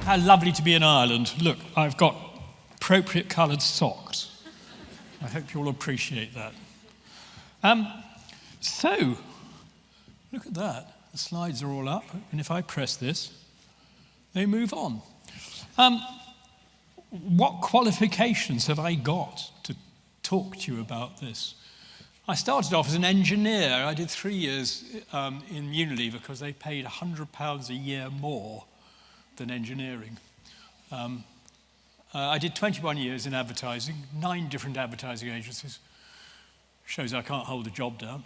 How lovely to be in Ireland. Look, I've got appropriate coloured socks. I hope you'll appreciate that. So, look at that. The slides are all up, and if I press this, they move on. What qualifications have I got to talk to you about this? I started off as an engineer. I did 3 years in Unilever because they paid £100 a year more than engineering. I did 21 years in advertising, 9 different advertising agencies. Shows I can't hold a job down.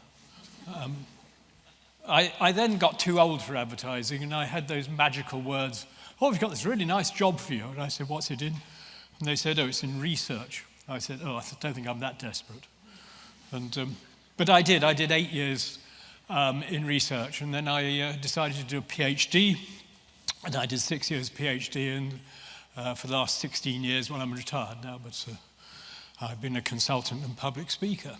I then got too old for advertising, and I had those magical words, "Oh, we've got this really nice job for you." And I said, "What's it in?" And they said, "Oh, it's in research." I said, "Oh, I don't think I'm that desperate." But I did 8 years in research, and then I decided to do a PhD, and I did 6 years PhD, and for the last 16 years, well, I'm retired now, but I've been a consultant and public speaker.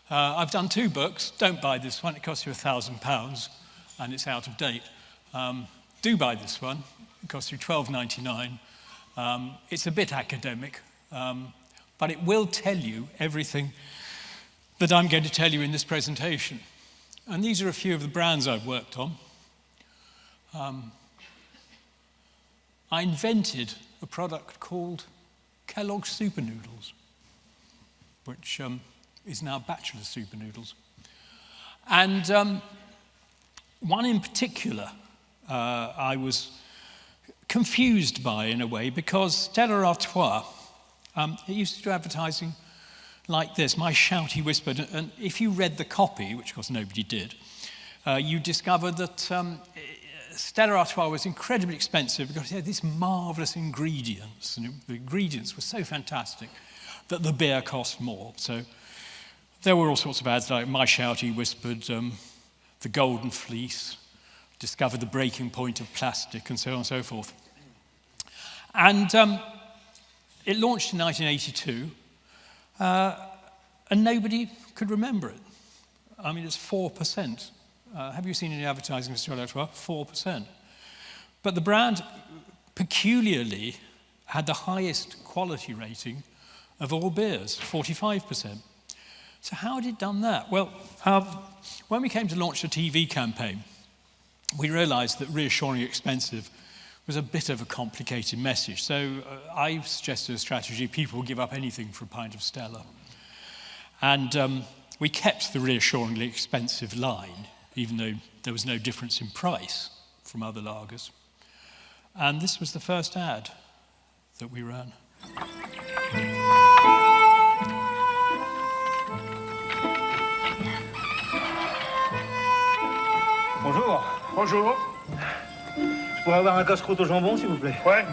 I've done 2 books. Don't buy this one, it costs you £1,000, and it's out of date. Do buy this one, it costs you £12.99. It's a bit academic, but it will tell you everything that I'm going to tell you in this presentation. And these are a few of the brands I've worked on. I invented a product called Kellogg's Super Noodles, which is now Bachelor Super Noodles. And one in particular I was confused by in a way, because Stella Artois, it used to do advertising like this, my shouty whisper, and if you read the copy, which of course nobody did, you discover that Stella Artois was incredibly expensive because it had these marvellous ingredients, and the ingredients were so fantastic that the beer cost more. So there were all sorts of ads like My Shouty Whispered, The Golden Fleece, Discover the Breaking Point of Plastic, and so on and so forth. And it launched in 1982, and nobody could remember it. I mean, it's 4%. Have you seen any advertising for Stella Artois? 4%. But the brand peculiarly had the highest quality rating of all beers, 45%. So how had it done that? Well, when we came to launch the TV campaign, we realized that reassuringly expensive was a bit of a complicated message. So I suggested a strategy: people will give up anything for a pint of Stella. And we kept the reassuringly expensive line, even though there was no difference in price from other lagers. And this was the first ad that we ran. Bonjour. Bonjour. Je pourrais avoir un casse-croûte au jambon, s'il vous plaît? Ouais.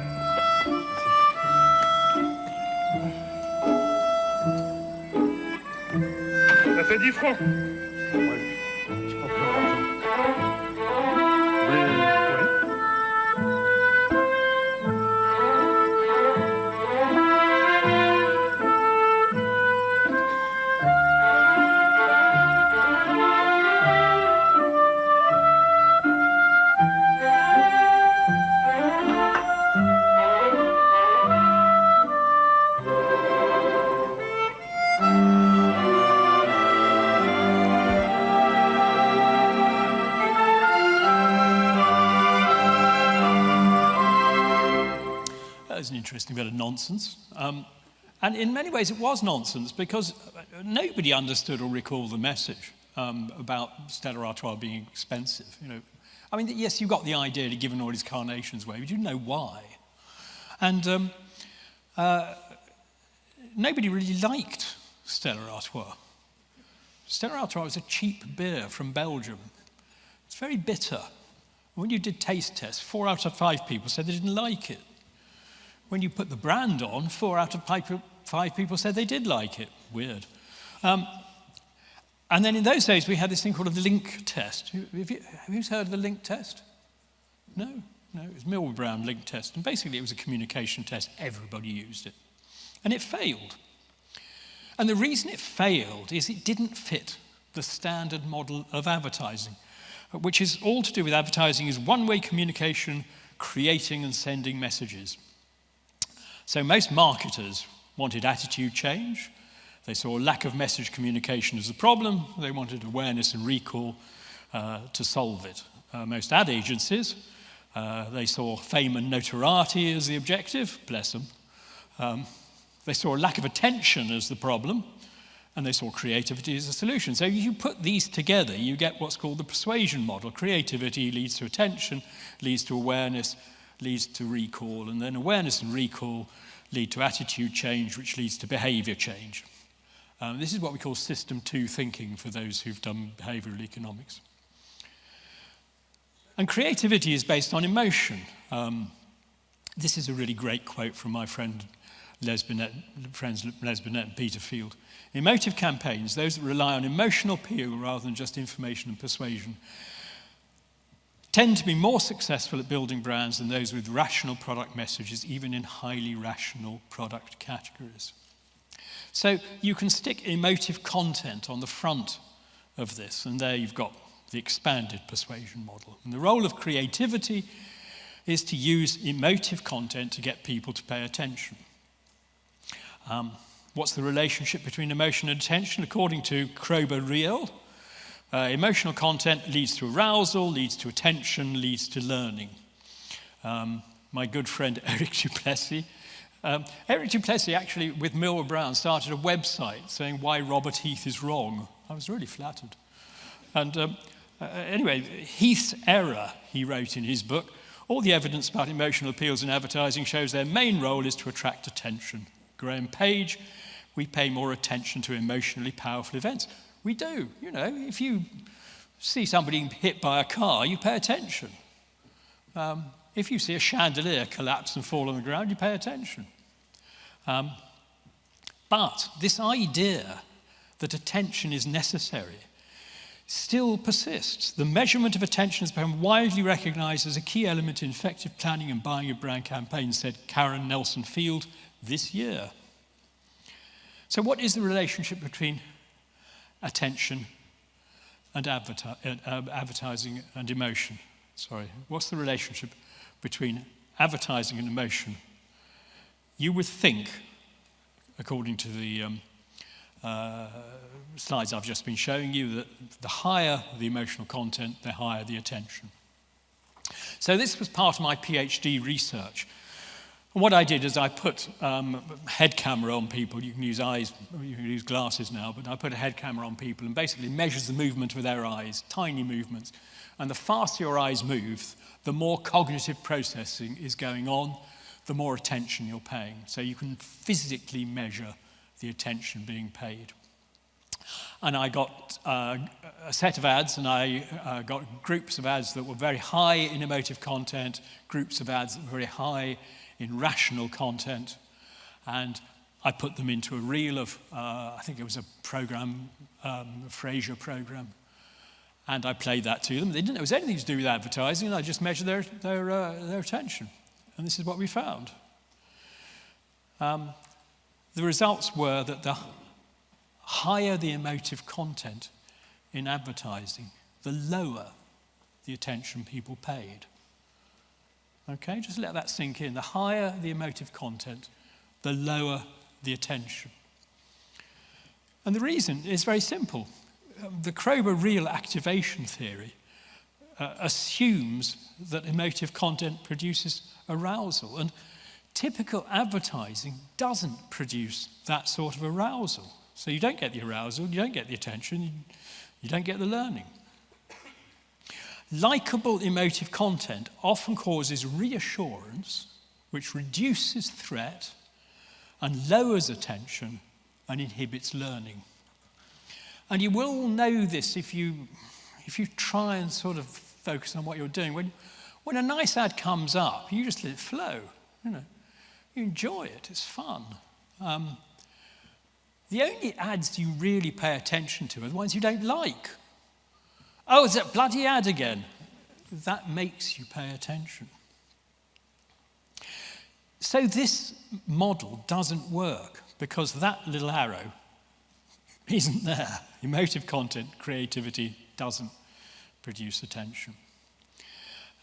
Ça fait 10 francs. Ouais. J'ai pas pris d'argent. An interesting bit of nonsense. And in many ways it was nonsense, because nobody understood or recalled the message about Stella Artois being expensive. You know, I mean, yes, you got the idea to give all his carnations away, but you didn't know why. And nobody really liked Stella Artois. Stella Artois was a cheap beer from Belgium. It's very bitter. When you did taste tests, 4 out of 5 people said they didn't like it. When you put the brand on, 4 out of 5 people said they did like it. Weird. And then in those days, we had this thing called a link test. Have you heard of the link test? No, it was Millwall Brown link test. And basically, it was a communication test. Everybody used it. And it failed. And the reason it failed is it didn't fit the standard model of advertising, which is all to do with advertising is one-way communication creating and sending messages. So most marketers wanted attitude change. They saw lack of message communication as a problem. They wanted awareness and recall to solve it. Most ad agencies, they saw fame and notoriety as the objective, bless them. They saw a lack of attention as the problem, and they saw creativity as a solution. So you put these together, you get what's called the persuasion model. Creativity leads to attention, leads to awareness, leads to recall, and then awareness and recall lead to attitude change, which leads to behavior change. This is what we call system 2 thinking for those who've done behavioral economics. And creativity is based on emotion. This is a really great quote from my friends Les Binet and Peter Field. Emotive campaigns, those that rely on emotional appeal rather than just information and persuasion, tend to be more successful at building brands than those with rational product messages, even in highly rational product categories. So you can stick emotive content on the front of this, and there you've got the expanded persuasion model. And the role of creativity is to use emotive content to get people to pay attention. What's the relationship between emotion and attention? According to Robert, emotional content leads to arousal, leads to attention, leads to learning. My good friend Eric Duplessis actually, with Millwall Brown, started a website saying why Robert Heath is wrong. I was really flattered. And anyway, Heath's error, he wrote in his book, all the evidence about emotional appeals in advertising shows their main role is to attract attention. Graham Page, we pay more attention to emotionally powerful events. We do, you know, if you see somebody hit by a car, you pay attention. If you see a chandelier collapse and fall on the ground, you pay attention. But this idea that attention is necessary still persists. The measurement of attention has become widely recognized as a key element in effective planning and buying of brand campaigns, said Karen Nelson Field this year. So what is the relationship between attention and advertising and emotion? What's the relationship between advertising and emotion? You would think, according to the slides I've just been showing you, that the higher the emotional content, the higher the attention. So this was part of my PhD research. And what I did is I put a head camera on people. You can use glasses now, but I put a head camera on people and basically measures the movement of their eyes, tiny movements. And the faster your eyes move, the more cognitive processing is going on, the more attention you're paying. So you can physically measure the attention being paid. And I got a set of ads, and I got groups of ads that were very high in emotive content, groups of ads that were very high in rational content, and I put them into a reel of, I think it was a program, a Frasier program, and I played that to them. They didn't know it was anything to do with advertising, and I just measured their attention, and this is what we found. The results were that the higher the emotive content in advertising, the lower the attention people paid. Okay, just let that sink in. The higher the emotive content, the lower the attention. And the reason is very simple. The Krober-Reel activation theory assumes that emotive content produces arousal, and typical advertising doesn't produce that sort of arousal. So you don't get the arousal, you don't get the attention, you don't get the learning. Likeable emotive content often causes reassurance, which reduces threat and lowers attention and inhibits learning. And you will know this if you try and sort of focus on what you're doing. When a nice ad comes up, you just let it flow. You enjoy it, it's fun. The only ads you really pay attention to are the ones you don't like. Oh, it's that bloody ad again. That makes you pay attention. So this model doesn't work because that little arrow isn't there. Emotive content, creativity doesn't produce attention.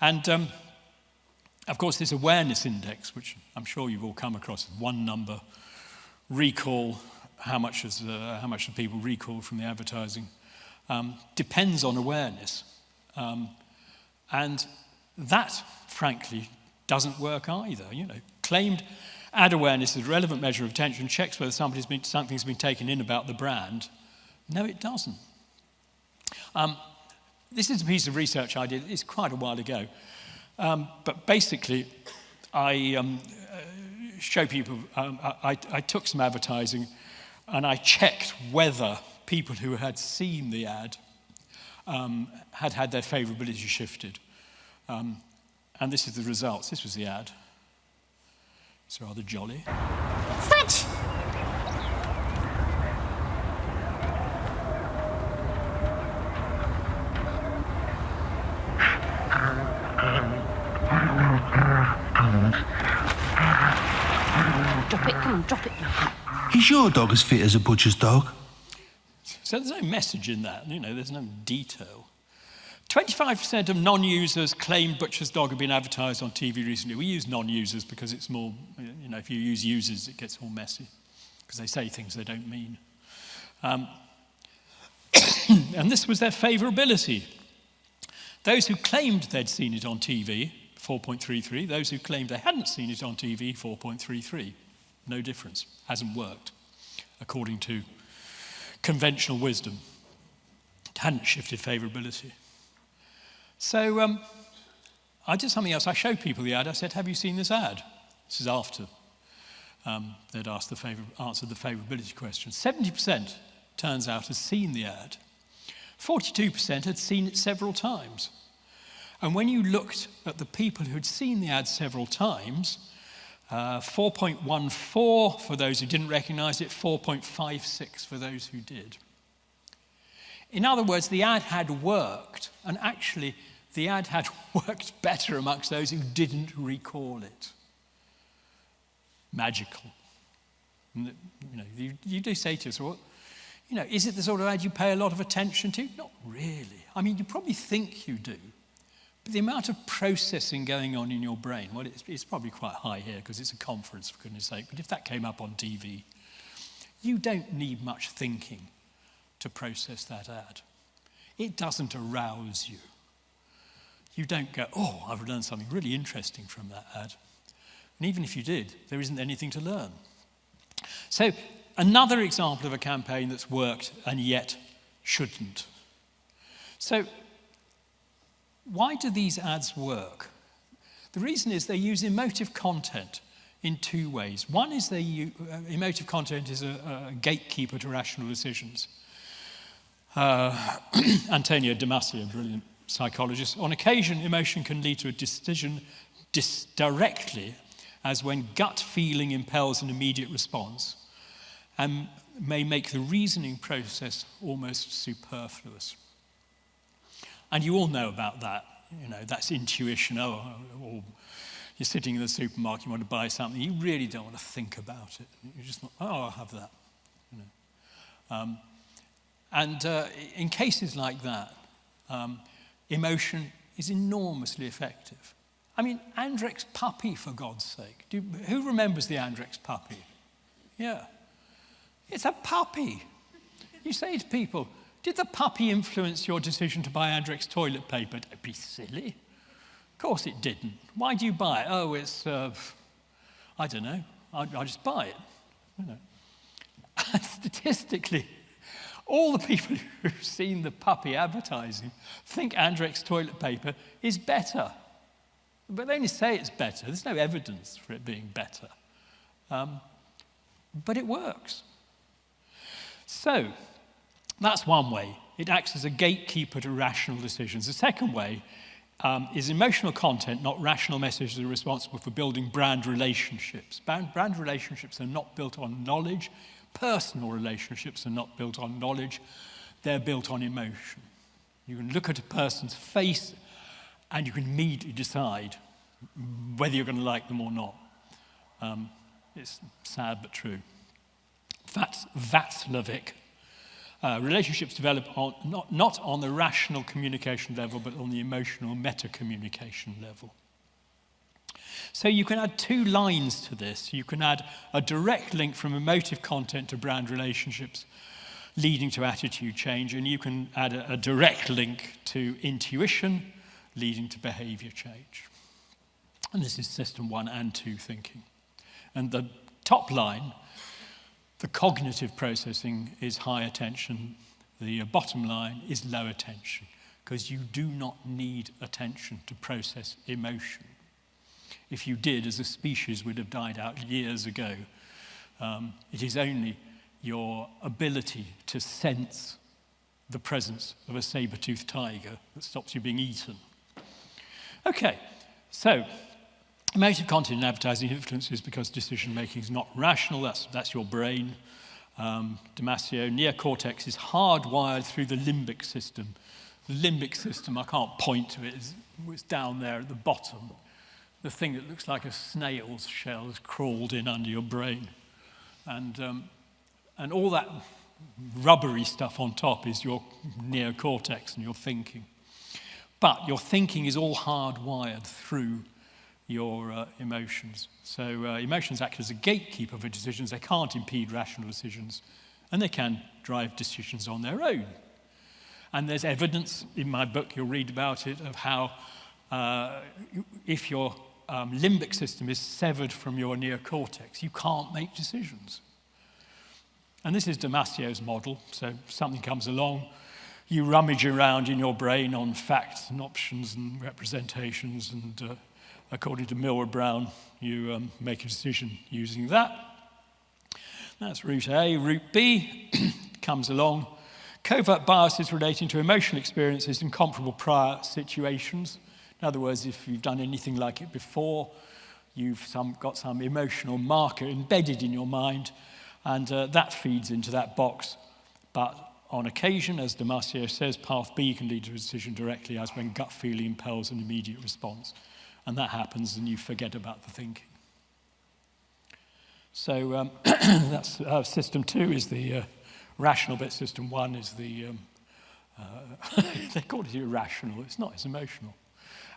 And Of course, this awareness index, which I'm sure you've all come across, one number, recall, how much do people recall from the advertising, depends on awareness. And that, frankly, doesn't work either. Claimed ad awareness is a relevant measure of attention, checks whether something's been taken in about the brand. No, it doesn't. This is a piece of research I did. It's quite a while ago. But basically, I show people, I took some advertising and I checked whether people who had seen the ad had their favourability shifted. And this is the results. This was the ad. It's rather jolly. Switch! Drop it, come on, drop it. Is your dog as fit as a butcher's dog? So there's no message in that, there's no detail. 25% of non-users claim butcher's dog have been advertised on TV recently. We use non-users because it's more, if you use users, it gets more messy because they say things they don't mean. And this was their favourability. Those who claimed they'd seen it on TV, 4.33. Those who claimed they hadn't seen it on TV, 4.33. No difference. Hasn't worked, according to conventional wisdom. It hadn't shifted favourability. So I did something else. I showed people the ad. I said, have you seen this ad? This is after they'd answered the favourability question. 70%, turns out, has seen the ad. 42% had seen it several times. And when you looked at the people who'd seen the ad several times, 4.14 for those who didn't recognise it, 4.56 for those who did. In other words, the ad had worked, and actually the ad had worked better amongst those who didn't recall it. Magical. You do say to us, well, is it the sort of ad you pay a lot of attention to? Not really. I mean, you probably think you do. But the amount of processing going on in your brain, well, it's probably quite high here because it's a conference, for goodness sake. But if that came up on TV, you don't need much thinking to process that ad. It doesn't arouse you. You don't go, oh, I've learned something really interesting from that ad. And even if you did, there isn't anything to learn. So another example of a campaign that's worked and yet shouldn't. So why do these ads work? The reason is they use emotive content in two ways. One is emotive content is a gatekeeper to rational decisions. Antonio Damasio, a brilliant psychologist. On occasion, emotion can lead to a decision directly, as when gut feeling impels an immediate response, and may make the reasoning process almost superfluous. And you all know about that. That's intuition. Or you're sitting in the supermarket, you want to buy something, you really don't want to think about it. You just want, I'll have that. In cases like that, emotion is enormously effective. I mean, Andrex puppy, for God's sake. Who remembers the Andrex puppy? Yeah. It's a puppy. You say to people, did the puppy influence your decision to buy Andrex toilet paper? Don't be silly. Of course it didn't. Why do you buy it? Oh, it's, I don't know. I just buy it. And statistically, all the people who've seen the puppy advertising think Andrex toilet paper is better. But they only say it's better. There's no evidence for it being better. But it works. So that's one way. It acts as a gatekeeper to rational decisions. The second way is emotional content, not rational messages, are responsible for building brand relationships. Brand relationships are not built on knowledge. Personal relationships are not built on knowledge. They're built on emotion. You can look at a person's face and you can immediately decide whether you're going to like them or not. It's sad but true. Václavic. Relationships develop not on the rational communication level, but on the emotional meta-communication level. So you can add two lines to this. You can add a direct link from emotive content to brand relationships, leading to attitude change, and you can add a direct link to intuition, leading to behavior change. And this is system 1 and 2 thinking. And the top line, the cognitive processing, is high attention. The bottom line is low attention, because you do not need attention to process emotion. If you did, as a species, we'd have died out years ago. It is only your ability to sense the presence of a saber-toothed tiger that stops you being eaten. Okay, so emotive content in advertising influences because decision-making is not rational. That's your brain. Damasio, neocortex is hardwired through the limbic system. The limbic system, I can't point to it, it's down there at the bottom. The thing that looks like a snail's shell has crawled in under your brain. And all that rubbery stuff on top is your neocortex and your thinking. But your thinking is all hardwired through your emotions. So emotions act as a gatekeeper for decisions. They can't impede rational decisions, and they can drive decisions on their own. And there's evidence in my book, you'll read about it, of how if your limbic system is severed from your neocortex, you can't make decisions. And this is Damasio's model. So something comes along, you rummage around in your brain on facts and options and representations, and according to Milward Brown, you make a decision using that. That's route A. Route B comes along. Covert biases relating to emotional experiences in comparable prior situations. In other words, if you've done anything like it before, you've got some emotional marker embedded in your mind, and that feeds into that box. But on occasion, as Damasio says, path B can lead to a decision directly, as when gut feeling impels an immediate response. And that happens, and you forget about the thinking. So that's system 2 is the rational bit. System 1 is the, they call it irrational. It's not, it's emotional.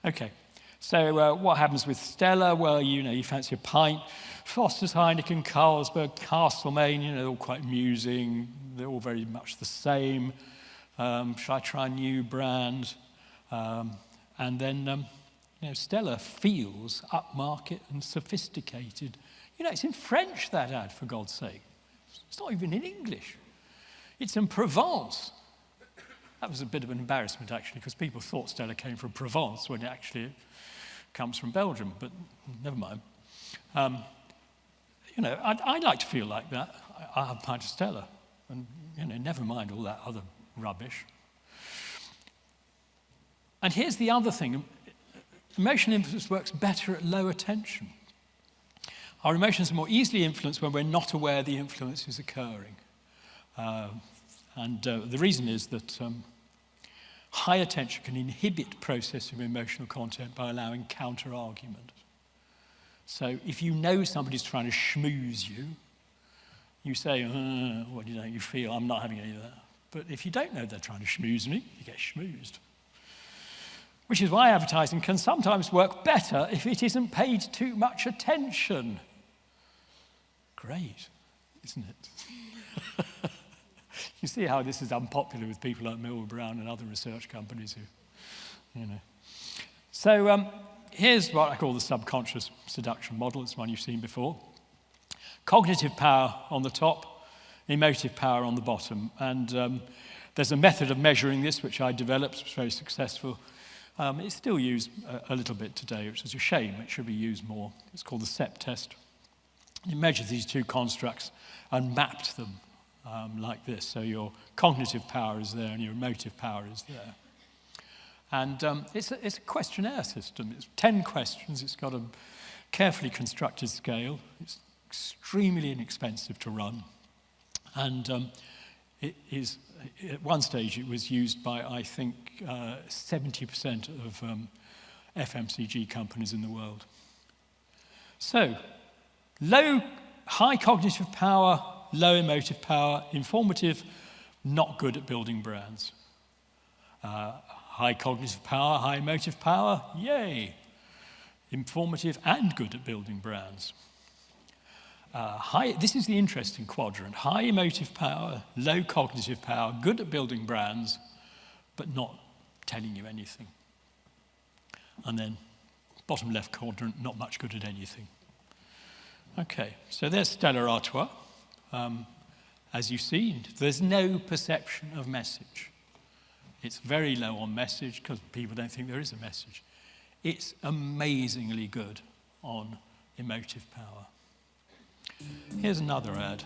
Okay, so what happens with Stella? Well, you fancy a pint. Foster's, Heineken, Carlsberg, Castlemaine, they're all quite amusing. They're all very much the same. Should I try a new brand? And then, Stella feels upmarket and sophisticated. It's in French, that ad, for God's sake. It's not even in English. It's in Provence. That was a bit of an embarrassment, actually, because people thought Stella came from Provence when it actually comes from Belgium, but never mind. I'd like to feel like that. I have a pint of Stella, and, never mind all that other rubbish. And here's the other thing. Emotional influence works better at low attention. Our emotions are more easily influenced when we're not aware the influence is occurring. The reason is that high attention can inhibit processing of emotional content by allowing counter-argument. So if you know somebody's trying to schmooze you, you say, what do you feel? I'm not having any of that. But if you don't know they're trying to schmooze me, you get schmoozed. Which is why advertising can sometimes work better if it isn't paid too much attention. Great, isn't it? You see how this is unpopular with people like Milward Brown and other research companies who, So here's what I call the subconscious seduction model. It's one you've seen before. Cognitive power on the top, emotive power on the bottom. And there's a method of measuring this, which I developed. It's very successful. It's still used a little bit today, which is a shame. It should be used more. It's called the SEP test. It measures these two constructs and mapped them like this. So your cognitive power is there and your emotive power is there. And it's a questionnaire system. It's 10 questions. It's got a carefully constructed scale. It's extremely inexpensive to run. And it is, at one stage, it was used by, I think, 70% of FMCG companies in the world. So, high cognitive power, low emotive power, informative, not good at building brands. High cognitive power, high emotive power, yay. informative and good at building brands. This is the interesting quadrant. High emotive power, low cognitive power, good at building brands, but not telling you anything. And then bottom left quadrant, not much good at anything. Okay, so there's Stella Artois. As you've seen, there's no perception of message. It's very low on message because people don't think there is a message. It's amazingly good on emotive power. Here's another ad.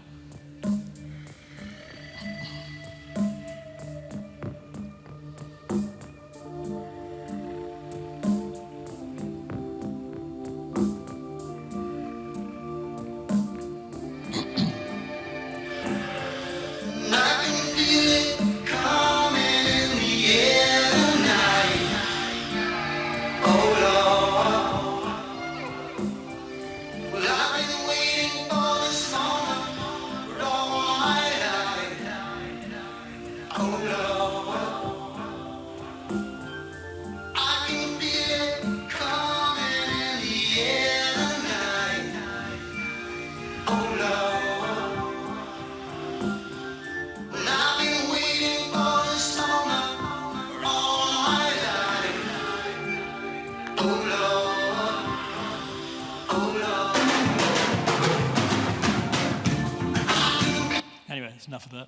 Anyway, it's enough of that.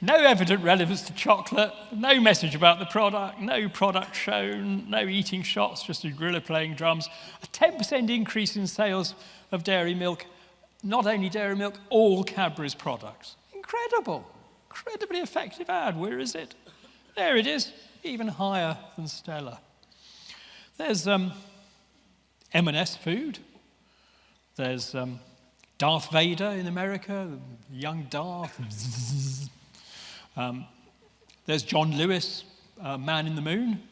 No evident relevance to chocolate, no message about the product, no product shown, no eating shots, just a gorilla playing drums. A 10% increase in sales of dairy milk, not only dairy milk, all Cadbury's products. Incredible, incredibly effective ad. Where is it? There it is, even higher than Stella. There's M&S food. There's Darth Vader in America, young Darth. There's John Lewis, Man in the Moon.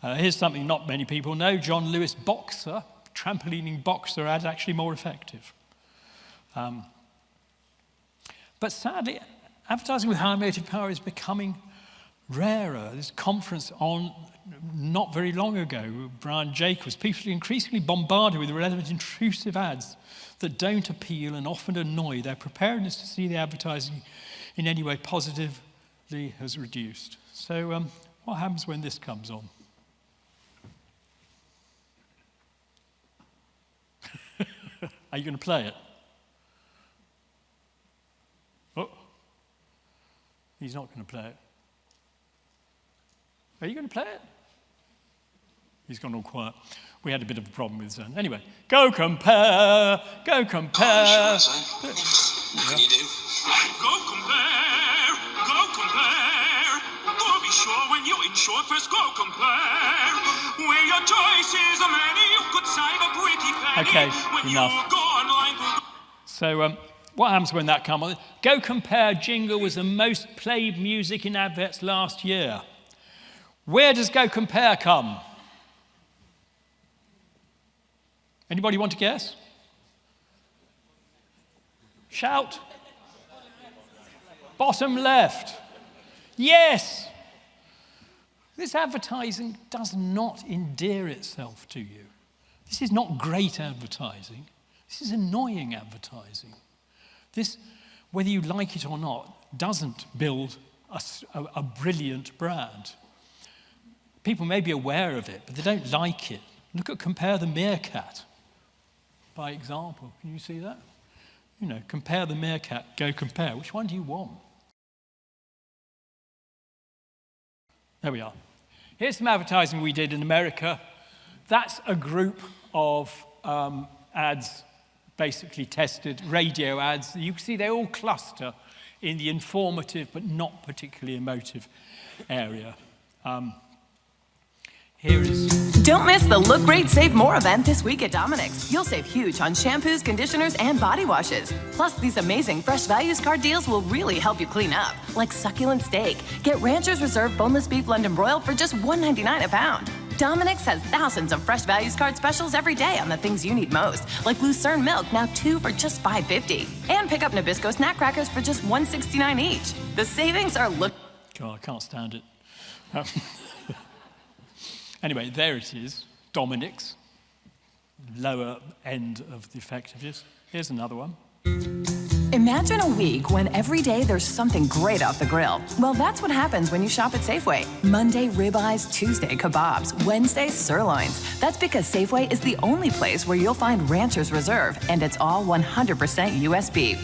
Here's something not many people know. John Lewis boxer, trampolining boxer ad, actually more effective. But sadly, advertising with high emotive power is becoming rarer. This conference on not very long ago, Brian Jacobs, people are increasingly bombarded with relevant intrusive ads that don't appeal and often annoy. Their preparedness to see the advertising in any way positively has reduced. So what happens when this comes on? Are you going to play it? Oh, he's not going to play it. Are you going to play it? He's gone all quiet. We had a bit of a problem with Zen. Anyway, go compare, go compare. What can you do? Go compare, go compare. Go be sure when you insure, first go compare. Where your choices are many, you could save a pretty penny. Okay, when enough. You go online. So what happens when that comes on? Go compare jingle was the most played music in adverts last year. Where does go compare come? Anybody want to guess? Shout. Bottom left. Yes. This advertising does not endear itself to you. This is not great advertising. This is annoying advertising. This, whether you like it or not, doesn't build a brilliant brand. People may be aware of it, but they don't like it. Look at Compare the Meerkat, by example. Can you see that? You know, compare the meerkat, go compare. Which one do you want? There we are. Here's some advertising we did in America. That's a group of ads, basically tested, radio ads. You can see they all cluster in the informative but not particularly emotive area. Here is... Don't miss the Look Great, Save More event this week at Dominic's. You'll save huge on shampoos, conditioners, and body washes. Plus, these amazing Fresh Values card deals will really help you clean up, like succulent steak. Get Rancher's Reserve boneless beef London broil for just $1.99 a pound. Dominic's has thousands of Fresh Values card specials every day on the things you need most, like Lucerne milk, now 2 for just $5.50. And pick up Nabisco snack crackers for just $1.69 each. The savings are God, I can't stand it. Anyway, there it is, Dominic's, lower end of the effectiveness. Here's another one. Imagine a week when every day there's something great off the grill. Well, that's what happens when you shop at Safeway. Monday, ribeyes, Tuesday, kebabs, Wednesday, sirloins. That's because Safeway is the only place where you'll find Rancher's Reserve, and it's all 100% U.S. beef.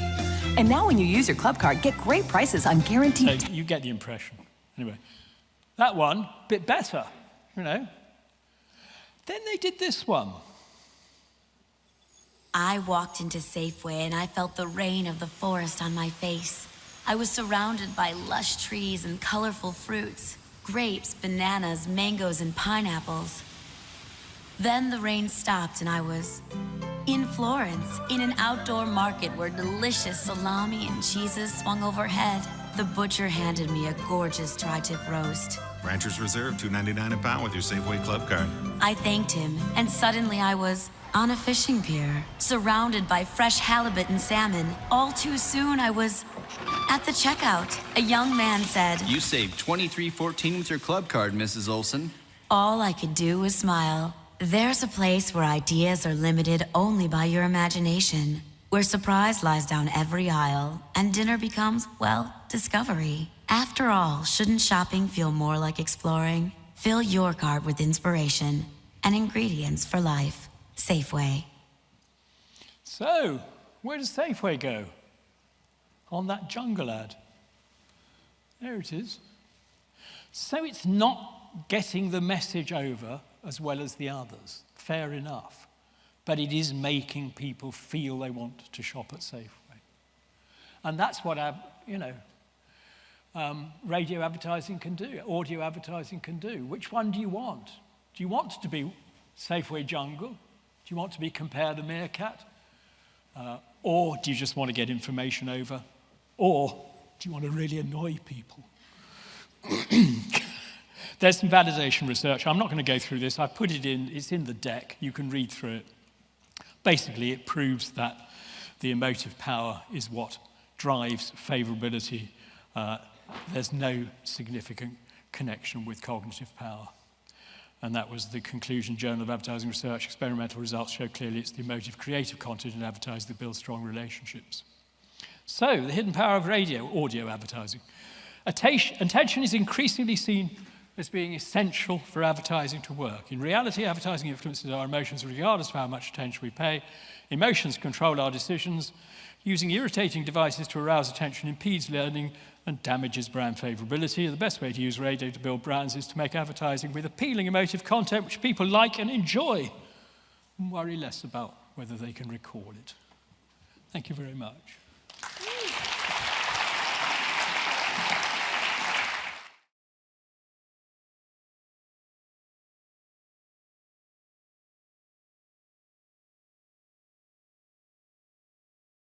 And now when you use your club card, get great prices on guaranteed... So you get the impression. Anyway, that one, bit better, you know. Then they did this one. I walked into Safeway and I felt the rain of the forest on my face. I was surrounded by lush trees and colorful fruits, grapes, bananas, mangoes, and pineapples. Then the rain stopped and I was in Florence, in an outdoor market where delicious salami and cheeses swung overhead. The butcher handed me a gorgeous tri-tip roast. Rancher's Reserve, $2.99 a pound with your Safeway Club card. I thanked him, and suddenly I was on a fishing pier, surrounded by fresh halibut and salmon. All too soon, I was at the checkout. A young man said, "You saved $23.14 with your club card, Mrs. Olson." All I could do was smile. There's a place where ideas are limited only by your imagination, where surprise lies down every aisle, and dinner becomes, well, discovery. After all, shouldn't shopping feel more like exploring? Fill your cart with inspiration and ingredients for life. Safeway. So, where does Safeway go? On that jungle ad. There it is. So it's not getting the message over as well as the others. Fair enough. But it is making people feel they want to shop at Safeway. And that's what, radio advertising can do, audio advertising can do. Which one do you want? Do you want to be Safeway Jungle? Do you want to be Compare the Meerkat? Or do you just want to get information over? Or do you want to really annoy people? There's some validation research. I'm not going to go through this. I've put it in. It's in the deck. You can read through it. Basically, it proves that the emotive power is what drives favorability. There's no significant connection with cognitive power. And that was the conclusion, Journal of Advertising Research. Experimental results show clearly it's the emotive, creative content in advertising that builds strong relationships. So, the hidden power of audio advertising. Attention is increasingly seen as being essential for advertising to work. In reality, advertising influences our emotions regardless of how much attention we pay. Emotions control our decisions. Using irritating devices to arouse attention impedes learning and damages brand favorability. The best way to use radio to build brands is to make advertising with appealing emotive content which people like and enjoy, and worry less about whether they can recall it. Thank you very much.